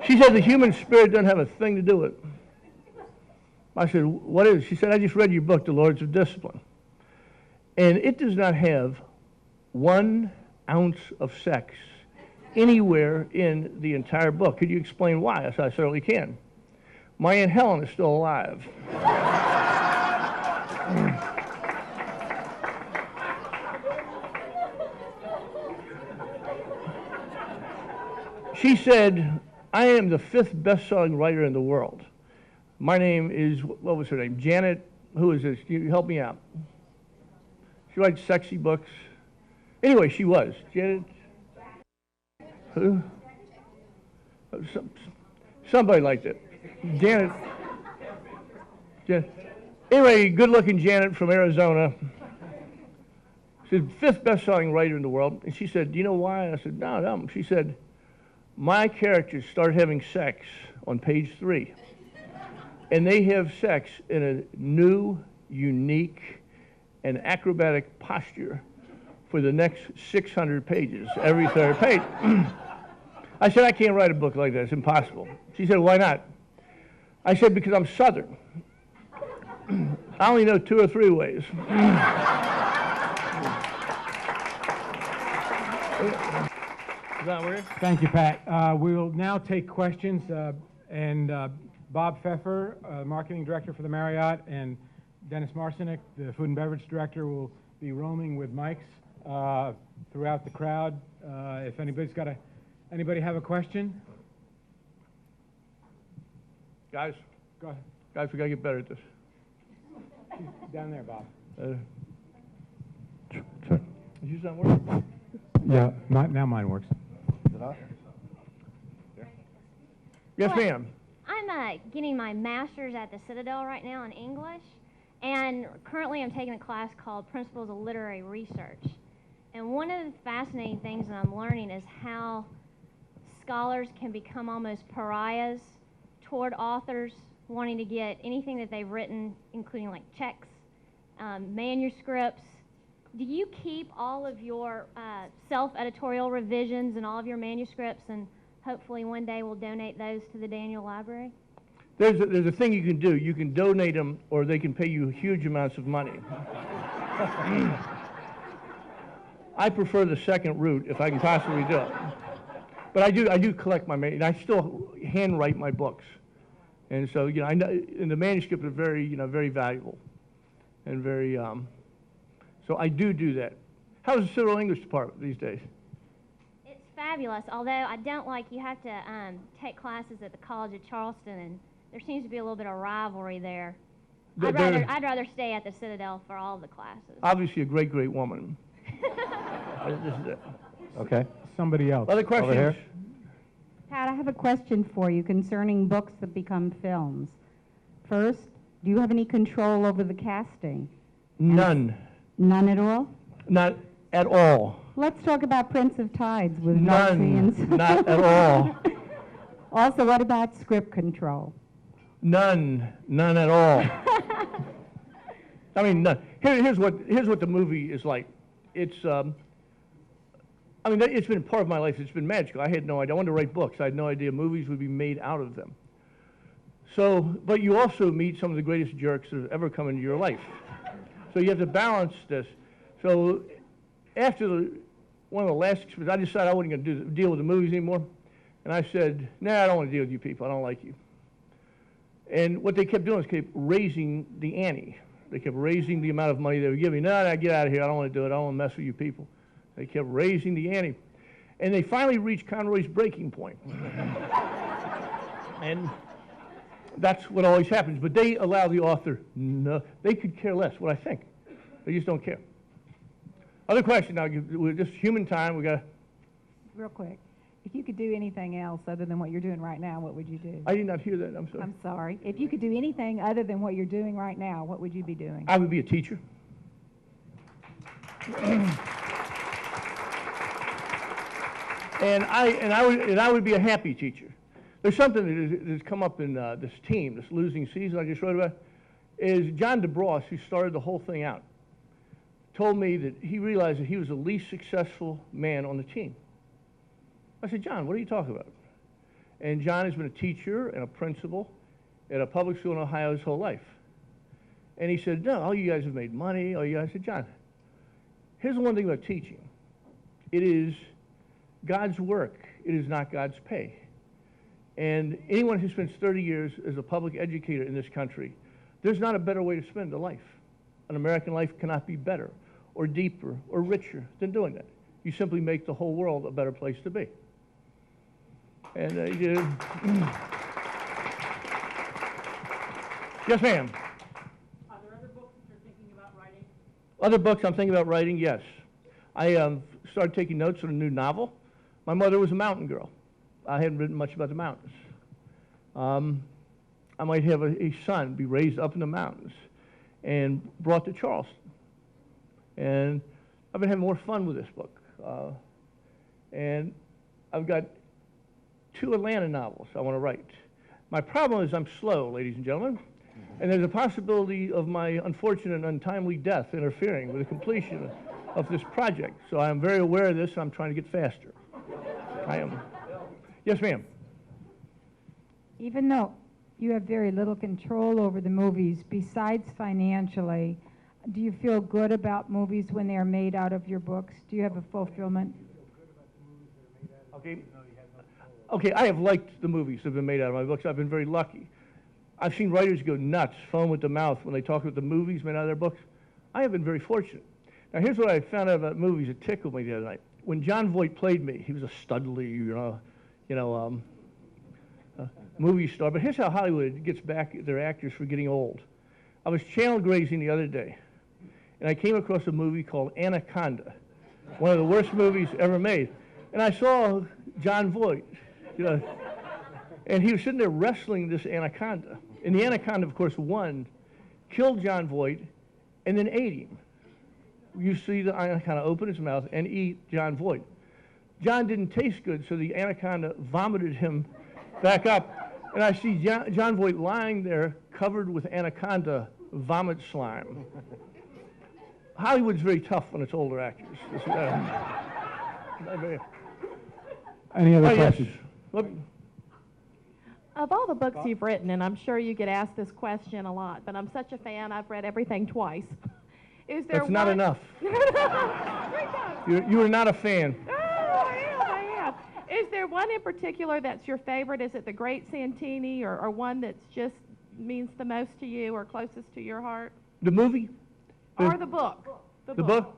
She said, "The human spirit doesn't have a thing to do with it." I said, "What is it?" She said, "I just read your book, The Lords of Discipline. And it does not have 1 ounce of sex anywhere in the entire book. Could you explain why?" I said, "I certainly can. My Aunt Helen is still alive." She said, "I am the 5th best-selling writer in the world. My name is," what was her name? Janet, who is this? You help me out. She writes sexy books. Anyway, she was. Janet, who? Somebody like that. Janet. Anyway, good-looking Janet from Arizona. She's the 5th best-selling writer in the world. And she said, "Do you know why?" I said, No. She said, "My characters start having sex on page 3. And they have sex in a new, unique, and acrobatic posture for the next 600 pages, every 3rd page." I said, "I can't write a book like that. It's impossible." She said, "Why not?" I said, "Because I'm Southern. I only know 2 or 3 ways." Is that weird? Thank you, Pat. We will now take questions, and Bob Pfeffer, Marketing Director for the Marriott, and Dennis Marcinek, the Food and Beverage Director, will be roaming with mics throughout the crowd. If anybody have a question? Guys, Go ahead. we got to get better at this. Down there, Bob. Is yours not working? Yeah, now mine works. Yes, ma'am. I'm getting my master's at the Citadel right now in English, and currently I'm taking a class called Principles of Literary Research. And one of the fascinating things that I'm learning is how scholars can become almost pariahs toward authors wanting to get anything that they've written, including like checks, manuscripts. Do you keep all of your self-editorial revisions and all of your manuscripts, and hopefully one day we'll donate those to the Daniel Library? There's a thing you can do. You can donate them, or they can pay you huge amounts of money. I prefer the second route if I can possibly do it. But I do collect my and I still handwrite my books, and so I know, and the manuscripts are very very valuable, and very so I do that. How's the Civil English department these days? It's fabulous, although I don't like you have to take classes at the College of Charleston, and there seems to be a little bit of rivalry there. I'd rather stay at the Citadel for all the classes. Obviously a great, great woman. This is it. Okay. Somebody else. Other questions? Over here. Pat, I have a question for you concerning books that become films. First, do you have any control over the casting? None. None at all? Not at all. Let's talk about Prince of Tides with None. Lowcountry. Not at all. Also, what about script control? None. None at all. I mean, none. Here's what the movie is like. It's, I mean, it's been part of my life. It's been magical. I had no idea. I wanted to write books. I had no idea movies would be made out of them. So, but you also meet some of the greatest jerks that have ever come into your life. So you have to balance this. So after one of the last experiences, I decided I wasn't going to deal with the movies anymore. And I said, nah, I don't want to deal with you people. I don't like you. And what they kept doing is kept raising the ante. They kept raising the amount of money they would give me. No, get out of here. I don't want to do it. I don't want to mess with you people. They kept raising the ante. And they finally reached Conroy's breaking point. And that's what always happens. But they allow the author, no, they could care less what I think. They just don't care. Other question now, we're just human time. We got. Real quick, if you could do anything else other than what you're doing right now, what would you do? I did not hear that. I'm sorry. I'm sorry. If you could do anything other than what you're doing right now, what would you be doing? I would be a teacher. And I would be a happy teacher. There's something that has come up in this team, this losing season I just wrote about, is John DeBross, who started the whole thing out, told me that he realized that he was the least successful man on the team. I said, John, what are you talking about? And John has been a teacher and a principal at a public school in Ohio his whole life. And he said, no, all you guys have made money. I said, John, here's the one thing about teaching. It is God's work. It is not God's pay. And anyone who spends 30 years as a public educator in this country, there's not a better way to spend a life. An American life cannot be better or deeper or richer than doing that. You simply make the whole world a better place to be. And yes, ma'am. Are there other books that you're thinking about writing? Other books I'm thinking about writing, yes. I started taking notes on a new novel. My mother was a mountain girl. I hadn't written much about the mountains. I might have a son be raised up in the mountains and brought to Charleston. And I've been having more fun with this book. And I've got 2 Atlanta novels I want to write. My problem is I'm slow, ladies and gentlemen, and there's a possibility of my unfortunate and untimely death interfering with the completion of this project. So I'm very aware of this, and I'm trying to get faster. I am. Yes, ma'am. Even though you have very little control over the movies, besides financially, do you feel good about movies when they are made out of your books? Do you have a fulfillment? Okay, I have liked the movies that have been made out of my books. I've been very lucky. I've seen writers go nuts, foam with the mouth when they talk about the movies made out of their books. I have been very fortunate. Now, here's what I found out about movies that tickled me the other night. When John Voight played me, he was a studly, movie star. But here's how Hollywood gets back at their actors for getting old. I was channel grazing the other day, and I came across a movie called Anaconda, one of the worst movies ever made. And I saw John Voight, and he was sitting there wrestling this anaconda. And the anaconda, of course, won, killed John Voight, and then ate him. You see the anaconda open its mouth and eat John Voight. John didn't taste good, so the anaconda vomited him back up. And I see John Voight lying there covered with anaconda vomit slime. Hollywood's very tough when it's older actors. Any other questions? Yes. Of all the books you've written, and I'm sure you get asked this question a lot, but I'm such a fan, I've read everything twice. Is there That's not enough. You are not a fan. Oh, I am. Is there one in particular that's your favorite? Is it The Great Santini, or one that's just means the most to you or closest to your heart? The movie? Or the book? The book?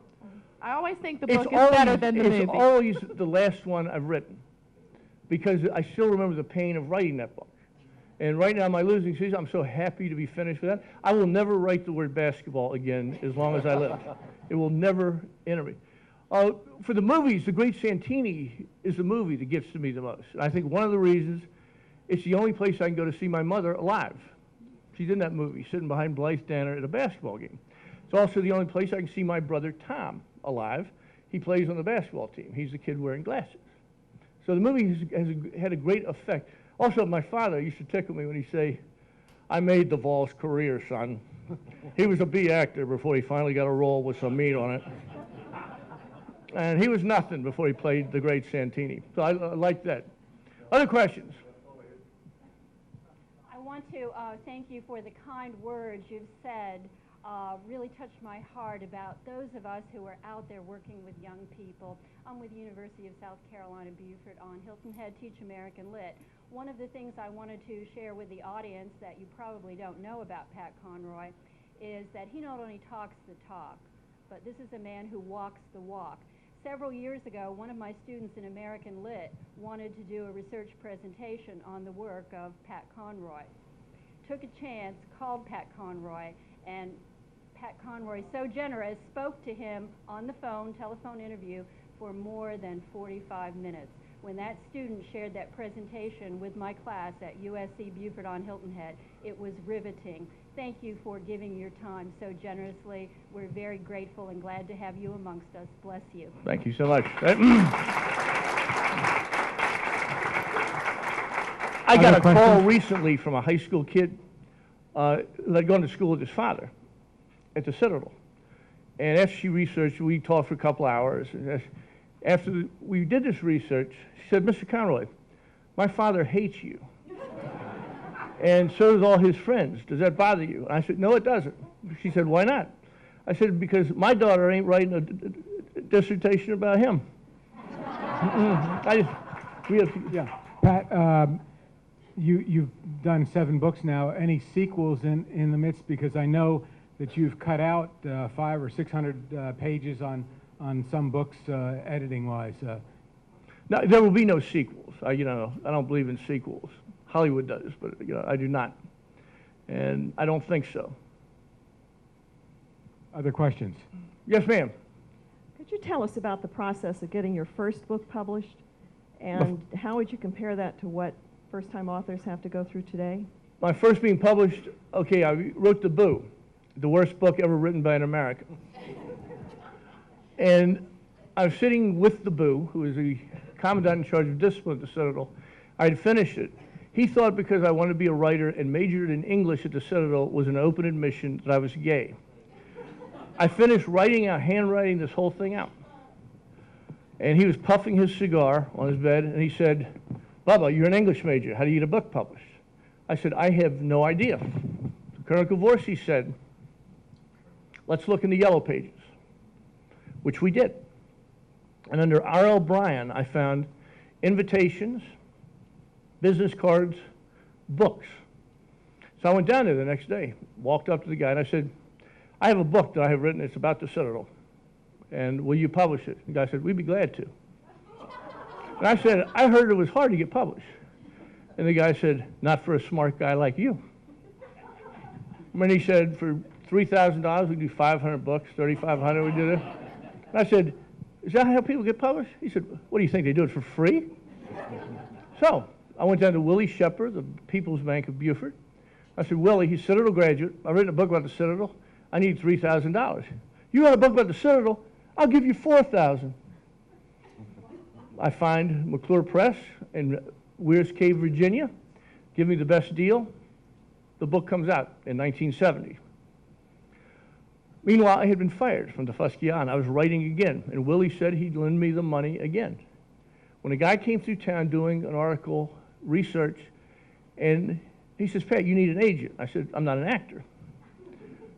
I always think the It's book is better than the movie. It's always the last one I've written, because I still remember the pain of writing that book. And right now, my losing season, I'm so happy to be finished with that. I will never write the word basketball again as long as I live. It will never enter me. For the movies, The Great Santini is the movie that gets to me the most. And I think one of the reasons, it's the only place I can go to see my mother alive. She's in that movie, sitting behind Blythe Danner at a basketball game. It's also the only place I can see my brother Tom alive. He plays on the basketball team. He's the kid wearing glasses. So the movie has had a great effect. Also, my father used to tickle me when he'd say, "I made Duvall's career, son." He was a B actor before he finally got a role with some meat on it. And he was nothing before he played The Great Santini. So I like that. Other questions? I want to thank you for the kind words you've said. Really touched my heart about those of us who are out there working with young people. I'm with the University of South Carolina, Beaufort, on Hilton Head, Teach American Lit. One of the things I wanted to share with the audience that you probably don't know about Pat Conroy is that he not only talks the talk, but this is a man who walks the walk. Several years ago, one of my students in American Lit wanted to do a research presentation on the work of Pat Conroy. Took a chance, called Pat Conroy, and Pat Conroy, so generous, spoke to him on the phone, telephone interview, for more than 45 minutes. When that student shared that presentation with my class at USC Beaufort on Hilton Head, it was riveting. Thank you for giving your time so generously. We're very grateful and glad to have you amongst us. Bless you. Thank you so much. I got a call recently from a high school kid that had gone to school with his father at the Citadel. And after she researched, we talked for a couple hours. And after we did this research, she said, "Mr. Conroy, my father hates you. And so does all his friends. Does that bother you?" And I said, "No, it doesn't." She said, "Why not?" I said, "Because my daughter ain't writing a dissertation about him." Pat, you've done 7 books now. Any sequels in the midst? Because I know that you've cut out 500 or 600 pages on some books, editing-wise. No, there will be no sequels. I don't believe in sequels. Hollywood does, but I do not, and I don't think so. Other questions? Yes, ma'am. Could you tell us about the process of getting your first book published, and how would you compare that to what first-time authors have to go through today? My first being published, okay, I wrote The Boo, the worst book ever written by an American. And I was sitting with the Boo, who is the commandant in charge of discipline at the Citadel. I had finished it. He thought because I wanted to be a writer and majored in English at the Citadel was an open admission that I was gay. I finished handwriting this whole thing out. And he was puffing his cigar on his bed, and he said, "Bubba, you're an English major. How do you get a book published?" I said, "I have no idea." Colonel Cavorsi said, "Let's look in the yellow pages," which we did. And under R.L. Bryan, I found invitations, business cards, books. So I went down there the next day, walked up to the guy, and I said, "I have a book that I have written. It's about the Citadel. And will you publish it?" The guy said, "We'd be glad to." And I said, "I heard it was hard to get published." And the guy said, "Not for a smart guy like you." And then he said, "For $3,000, we do 500 books, 3,500 we do this." And I said, "Is that how people get published?" He said, "What do you think, they do it for free?" So I went down to Willie Shepard, the People's Bank of Beaufort. I said, "Willie, he's a Citadel graduate. I've written a book about the Citadel. I need $3,000. You wrote a book about the Citadel? I'll give you $4,000. I find McClure Press in Weir's Cave, Virginia. Give me the best deal. The book comes out in 1970. Meanwhile, I had been fired from the Fusquian. I was writing again, and Willie said he'd lend me the money again. When a guy came through town doing an article, research, and he says, "Pat, you need an agent." I said, "I'm not an actor."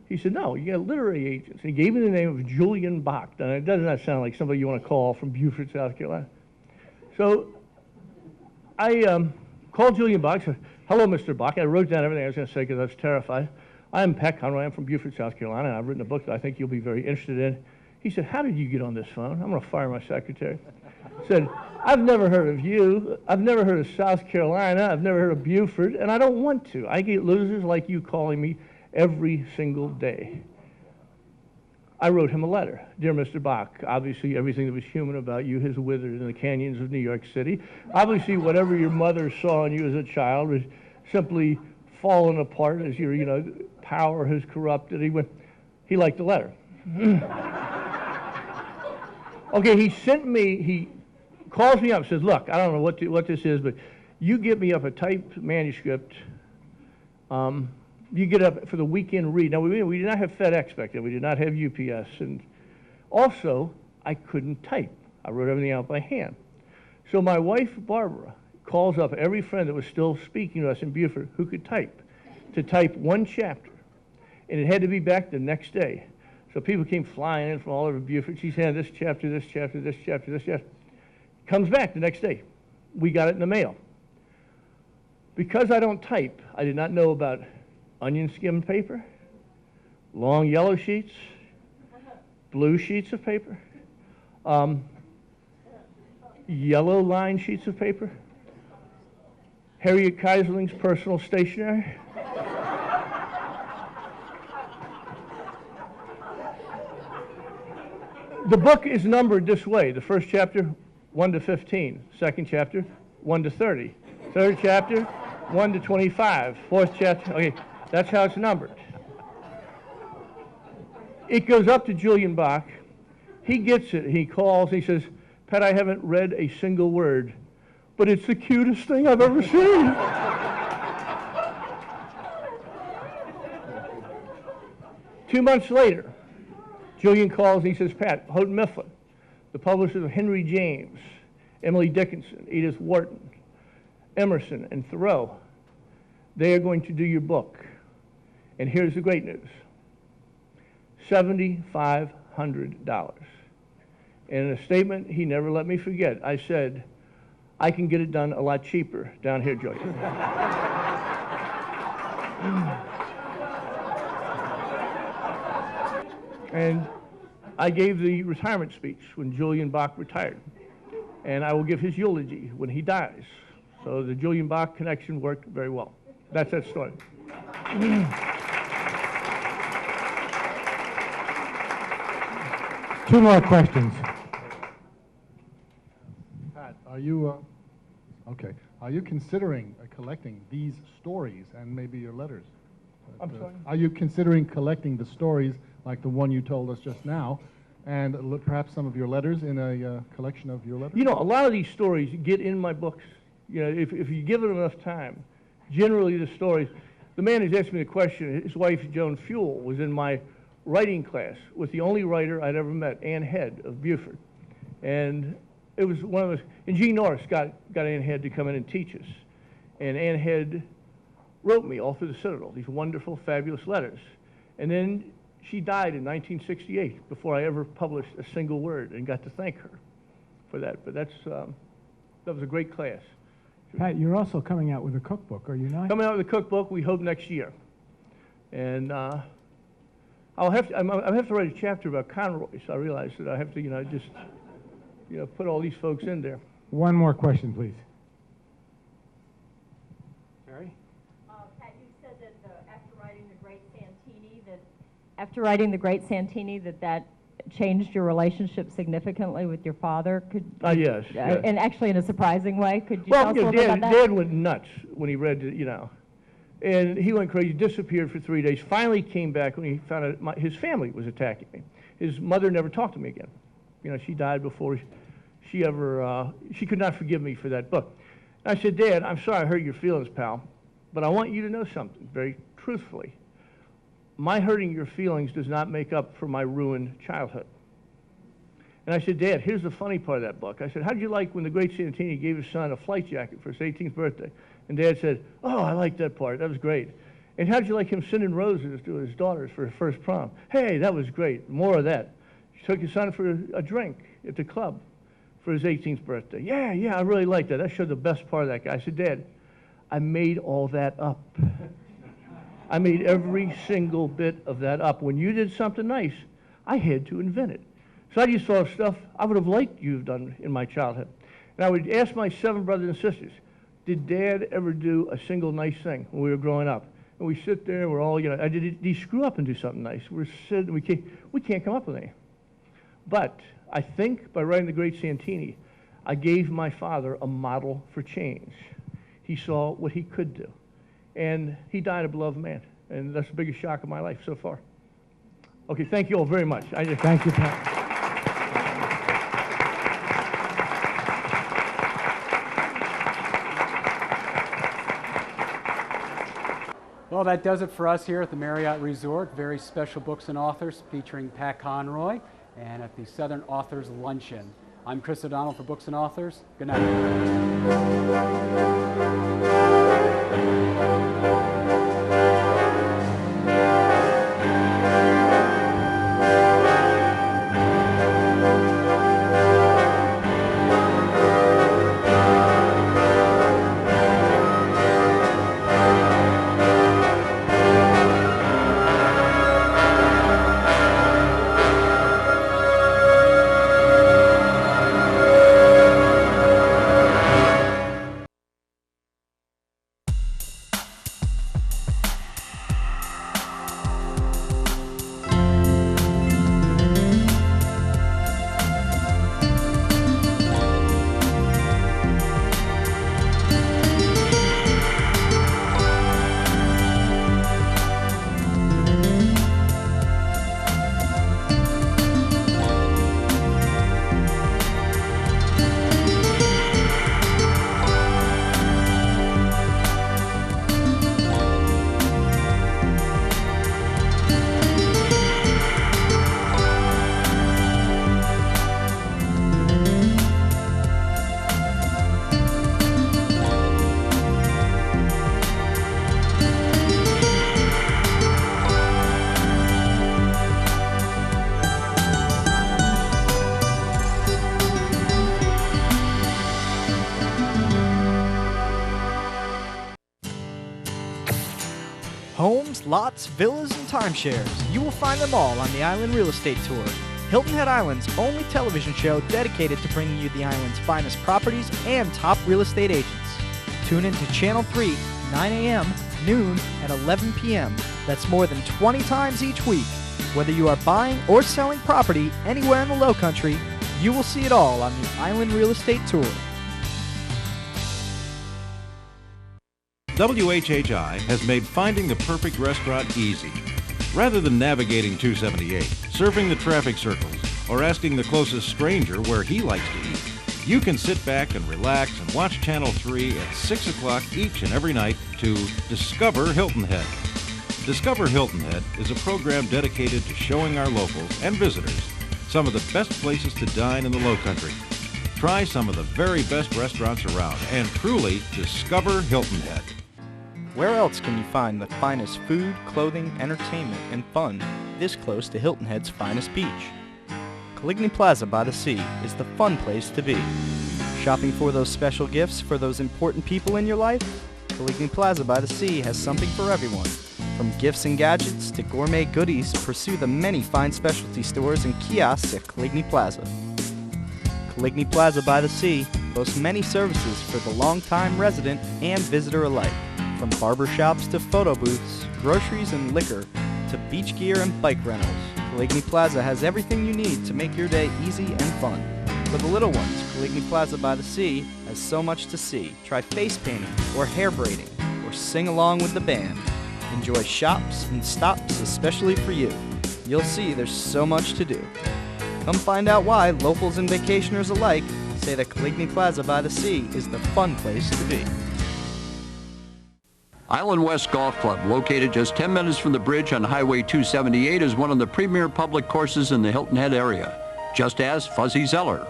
He said, "No, you got literary agents." And he gave me the name of Julian Bach. And it does not sound like somebody you want to call from Beaufort, South Carolina. So I called Julian Bach, said, "Hello, Mr. Bach." I wrote down everything I was going to say because I was terrified. "I'm Pat Conroy. I'm from Beaufort, South Carolina, and I've written a book that I think you'll be very interested in." He said, how did you get on this phone? I'm going to fire my secretary. Said, I've never heard of you. I've never heard of South Carolina. I've never heard of Beaufort, and I don't want to. I get losers like you calling me every single day. I wrote him a letter. Dear Mr. Bach, obviously everything that was human about you has withered in the canyons of New York City. Obviously whatever your mother saw in you as a child was simply fallen apart as your, power has corrupted. He liked the letter. Okay, he calls me up, says, look, I don't know what this is, but you get me up a typed manuscript. You get up for the weekend read. Now, we did not have FedEx back then. We did not have UPS. And also, I couldn't type. I wrote everything out by hand. So my wife, Barbara, calls up every friend that was still speaking to us in Beaufort who could type, to type one chapter. And it had to be back the next day. So people came flying in from all over Beaufort. She said, this chapter, this chapter, this chapter, this chapter. Comes back the next day. We got it in the mail. Because I don't type, I did not know about onion skim paper, long yellow sheets, blue sheets of paper, yellow line sheets of paper, Harriet Kaiserling's personal stationery. The book is numbered this way. The first chapter, 1 to 15. Second chapter, 1 to 30. Third chapter, 1 to 25. Fourth chapter, okay, that's how it's numbered. It goes up to Julian Bach. He gets it. He calls. He says, Pat, I haven't read a single word, but it's the cutest thing I've ever seen. 2 months later, Julian calls and he says, Pat, Houghton Mifflin, the publishers of Henry James, Emily Dickinson, Edith Wharton, Emerson, and Thoreau, they are going to do your book. And here's the great news. $7,500. And in a statement he never let me forget, I said, I can get it done a lot cheaper down here, Julian. And I gave the retirement speech when Julian Bach retired. And I will give his eulogy when he dies. So the Julian Bach connection worked very well. That's that story. Two more questions. Pat, are you Are you considering collecting these stories and maybe your letters? I'm sorry? Are you considering collecting the stories like the one you told us just now, and perhaps some of your letters in a collection of your letters? You know, a lot of these stories get in my books. You know, if you give it enough time, generally the stories. The man who's asked me the question, his wife Joan Fuel was in my writing class with the only writer I'd ever met, Ann Head of Beaufort, and it was one of those. And Gene Norris got Ann Head to come in and teach us, and Ann Head wrote me all through the Citadel these wonderful, fabulous letters, and then she died in 1968 before I ever published a single word, and got to thank her for that. But that was a great class. Pat, you're also coming out with a cookbook, are you not? Coming out with a cookbook, we hope next year. And I'll have to write a chapter about Conroy, so I realize that I have to, just put all these folks in there. One more question, please. Mary? Pat, you said that after writing The Great Santini, that changed your relationship significantly with your father. Yes. And actually in a surprising way. Could you tell us a little bit about that? Dad went nuts when he read it, and he went crazy, disappeared for 3 days, finally came back when he found out his family was attacking me. His mother never talked to me again. She died before she ever, she could not forgive me for that book. And I said, Dad, I'm sorry I hurt your feelings, pal, but I want you to know something very truthfully. My hurting your feelings does not make up for my ruined childhood. And I said, Dad, here's the funny part of that book. I said, how did you like when the great Santini gave his son a flight jacket for his 18th birthday? And Dad said, oh, I like that part. That was great. And how did you like him sending roses to his daughters for her first prom? Hey, that was great. More of that. She took his son for a drink at the club for his 18th birthday. Yeah, I really liked that. That showed the best part of that guy. I said, Dad, I made all that up. I made every single bit of that up. When you did something nice, I had to invent it. So I used to have stuff I would have liked you to have done in my childhood. And I would ask my 7 brothers and sisters, did Dad ever do a single nice thing when we were growing up? And we sit there and we're all, did he screw up and do something nice? We're sitting, we can't come up with any. But I think by writing The Great Santini, I gave my father a model for change. He saw what he could do. And he died a beloved man. And that's the biggest shock of my life so far. Okay, thank you all very much. Thank you, Pat. Well, that does it for us here at the Marriott Resort. Very special books and authors featuring Pat Conroy and at the Southern Authors Luncheon. I'm Chris O'Donnell for Books and Authors. Good night. Homes, lots, villas, and timeshares. You will find them all on the Island Real Estate Tour. Hilton Head Island's only television show dedicated to bringing you the island's finest properties and top real estate agents. Tune in to Channel 3, 9 a.m., noon, and 11 p.m. That's more than 20 times each week. Whether you are buying or selling property anywhere in the Lowcountry, you will see it all on the Island Real Estate Tour. WHHI has made finding the perfect restaurant easy. Rather than navigating 278, surfing the traffic circles, or asking the closest stranger where he likes to eat, you can sit back and relax and watch Channel 3 at 6 o'clock each and every night to Discover Hilton Head. Discover Hilton Head is a program dedicated to showing our locals and visitors some of the best places to dine in the Lowcountry. Try some of the very best restaurants around and truly discover Hilton Head. Where else can you find the finest food, clothing, entertainment, and fun this close to Hilton Head's finest beach? Caligny Plaza by the Sea is the fun place to be. Shopping for those special gifts for those important people in your life? Caligny Plaza by the Sea has something for everyone. From gifts and gadgets to gourmet goodies, pursue the many fine specialty stores and kiosks at Caligny Plaza. Caligny Plaza by the Sea boasts many services for the long-time resident and visitor alike. From barber shops to photo booths, groceries and liquor, to beach gear and bike rentals, Caligny Plaza has everything you need to make your day easy and fun. For the little ones, Caligny Plaza by the Sea has so much to see. Try face painting or hair braiding, or sing along with the band. Enjoy shops and stops especially for you. You'll see there's so much to do. Come find out why locals and vacationers alike say that Caligny Plaza by the Sea is the fun place to be. Island West Golf Club, located just 10 minutes from the bridge on Highway 278, is one of the premier public courses in the Hilton Head area. Just ask Fuzzy Zeller.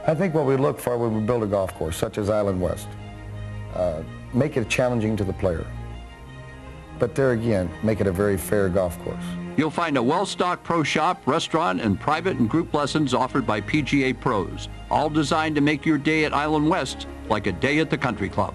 I think what we look for when we build a golf course, such as Island West, make it challenging to the player. But there again, make it a very fair golf course. You'll find a well-stocked pro shop, restaurant, and private and group lessons offered by PGA pros, all designed to make your day at Island West like a day at the country club.